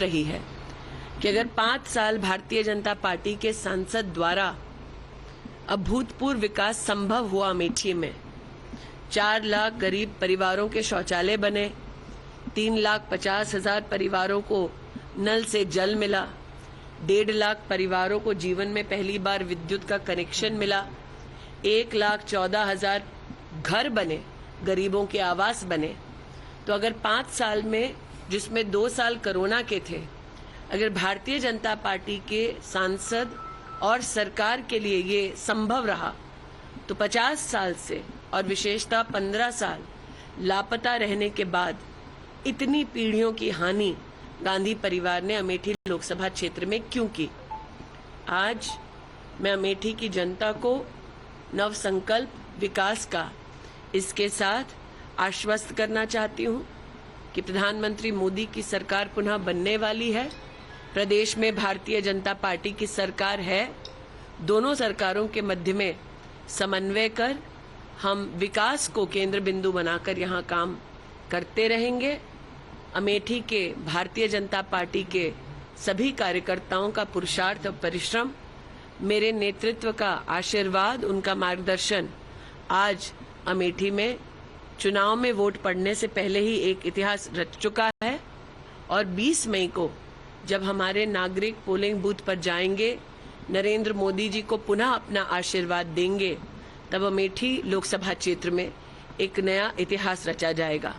रही है कि अगर 5 साल भारतीय जनता पार्टी के सांसद द्वारा अभूतपूर्व विकास संभव हुआ अमेठी में, 4 लाख गरीब परिवारों के शौचालय बने, 3,50,000 परिवारों को नल से जल मिला, 1.5 लाख परिवारों को जीवन में पहली बार विद्युत का कनेक्शन मिला, 1,14,000 घर बने, गरीबों के आवास बने। तो अगर 5 साल में, जिसमें 2 साल कोरोना के थे, अगर भारतीय जनता पार्टी के सांसद और सरकार के लिए ये संभव रहा, तो 50 साल से और विशेषतः 15 साल लापता रहने के बाद इतनी पीढ़ियों की हानि गांधी परिवार ने अमेठी लोकसभा क्षेत्र में क्यों की। आज मैं अमेठी की जनता को नव संकल्प विकास का इसके साथ आश्वस्त करना चाहती हूं कि प्रधानमंत्री मोदी की सरकार पुनः बनने वाली है। प्रदेश में भारतीय जनता पार्टी की सरकार है। दोनों सरकारों के मध्य में समन्वय कर हम विकास को केंद्र बिंदु बनाकर यहाँ काम करते रहेंगे। अमेठी के भारतीय जनता पार्टी के सभी कार्यकर्ताओं का पुरुषार्थ और परिश्रम, मेरे नेतृत्व का आशीर्वाद, उनका मार्गदर्शन आज अमेठी में चुनाव में वोट पड़ने से पहले ही एक इतिहास रच चुका है। और 20 मई को जब हमारे नागरिक पोलिंग बूथ पर जाएंगे, नरेंद्र मोदी जी को पुनः अपना आशीर्वाद देंगे, तब अमेठी लोकसभा क्षेत्र में एक नया इतिहास रचा जाएगा।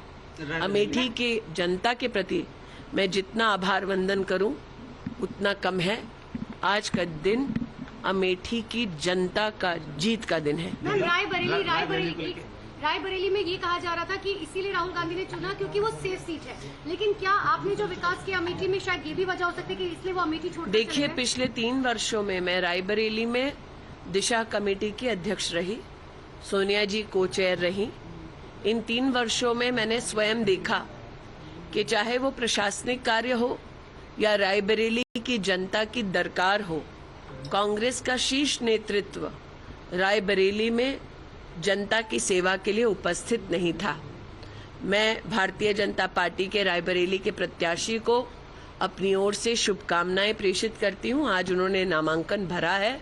अमेठी के जनता के प्रति मैं जितना आभार वंदन करूं उतना कम है। आज का दिन अमेठी की जनता का जीत का दिन है। रायबरेली में ये कहा जा रहा था कि इसीलिए राहुल गांधी ने चुना क्योंकि वो सेफ सीट है, लेकिन क्या आपने जो विकास किया अमेठी में, शायद ये भी वजह हो सकती है कि इसलिए वो अमेठी छोड़? देखिए, पिछले 3 वर्षों में मैं रायबरेली में दिशा कमेटी की अध्यक्ष रही, सोनिया जी को चेयर रही। इन 3 वर्षों में मैंने स्वयं देखा कि चाहे वो प्रशासनिक कार्य हो या रायबरेली की जनता की दरकार हो, कांग्रेस का शीर्ष नेतृत्व रायबरेली में जनता की सेवा के लिए उपस्थित नहीं था। मैं भारतीय जनता पार्टी के रायबरेली के प्रत्याशी को अपनी ओर से शुभकामनाएं प्रेषित करती हूं। आज उन्होंने नामांकन भरा है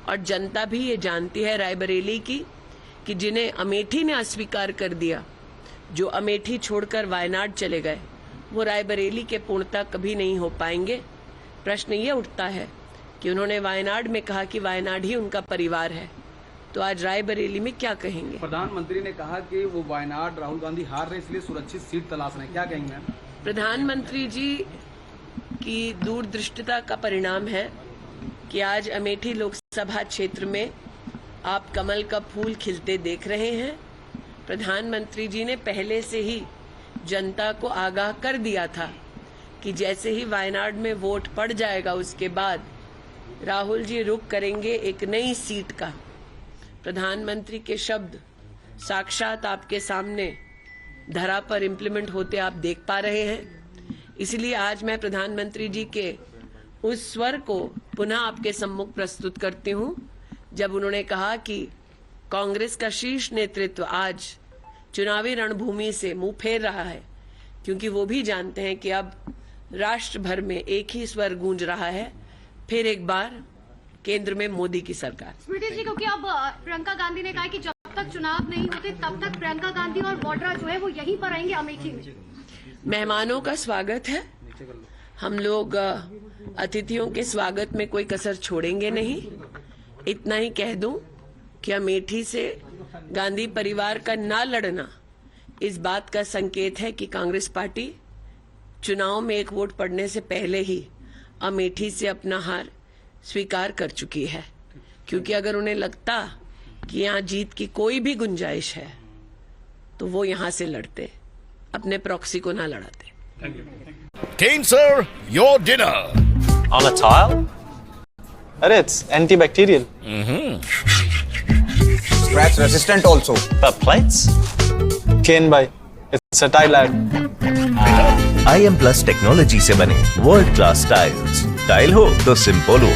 और जनता भी ये जानती है रायबरेली की कि जिन्हें अमेठी ने अस्वीकार कर दिया, जो अमेठी छोड़कर वायनाड चले गए, वो रायबरेली के पूर्णता कभी नहीं हो पाएंगे। प्रश्न ये उठता है कि उन्होंने वायनाड में कहा कि वायनाड ही उनका परिवार है, तो आज रायबरेली में क्या कहेंगे? प्रधानमंत्री ने कहा कि वो वायनाड राहुल गांधी हार रहे, इसलिए सुरक्षित सीट तलाश रहे हैं, क्या कहेंगे? प्रधानमंत्री जी की दूरदृष्टिता का परिणाम है कि आज अमेठी लोकसभा क्षेत्र में आप कमल का फूल खिलते देख रहे हैं। प्रधानमंत्री जी ने पहले से ही जनता को आगाह कर दिया था कि जैसे ही वायनाड में वोट पड़ जाएगा, उसके बाद राहुल जी रुख करेंगे एक नई सीट का। प्रधानमंत्री के शब्द साक्षात आपके सामने धरा पर इम्प्लीमेंट होते आप देख पा रहे हैं। इसलिए आज मैं प्रधानमंत्री जी के उस स्वर को पुनः आपके सम्मुख प्रस्तुत करती हूं, जब उन्होंने कहा कि कांग्रेस का शीर्ष नेतृत्व आज चुनावी रणभूमि से मुंह फेर रहा है, क्योंकि वो भी जानते हैं कि अब राष्ट्र भर में एक ही स्वर गूंज रहा है, फिर एक बार केंद्र में मोदी की सरकार। स्मृति जी, क्योंकि अब प्रियंका गांधी ने कहा कि जब तक चुनाव नहीं होते तब तक प्रियंका गांधी और वाड्रा जो है वो यहीं पर आएंगे अमेठी में। मेहमानों का स्वागत है, हम लोग अतिथियों के स्वागत में कोई कसर छोड़ेंगे नहीं। इतना ही कह दूं कि अमेठी से गांधी परिवार का ना लड़ना इस बात का संकेत है कि कांग्रेस पार्टी चुनाव में एक वोट पड़ने से पहले ही अमेठी से अपना हार स्वीकार कर चुकी है, क्योंकि अगर उन्हें लगता कि यहाँ जीत की कोई भी गुंजाइश है तो वो यहाँ से लड़ते, अपने प्रॉक्सी को ना लड़ाते। Kane sir, your dinner. On a tile? Arey, it's antibacterial. Scratch resistant also. For plates? Kane bhai, it's a tile ad. IM Plus technology से बने वर्ल्ड क्लास टाइल्स। टाइल हो तो सिंपल हो।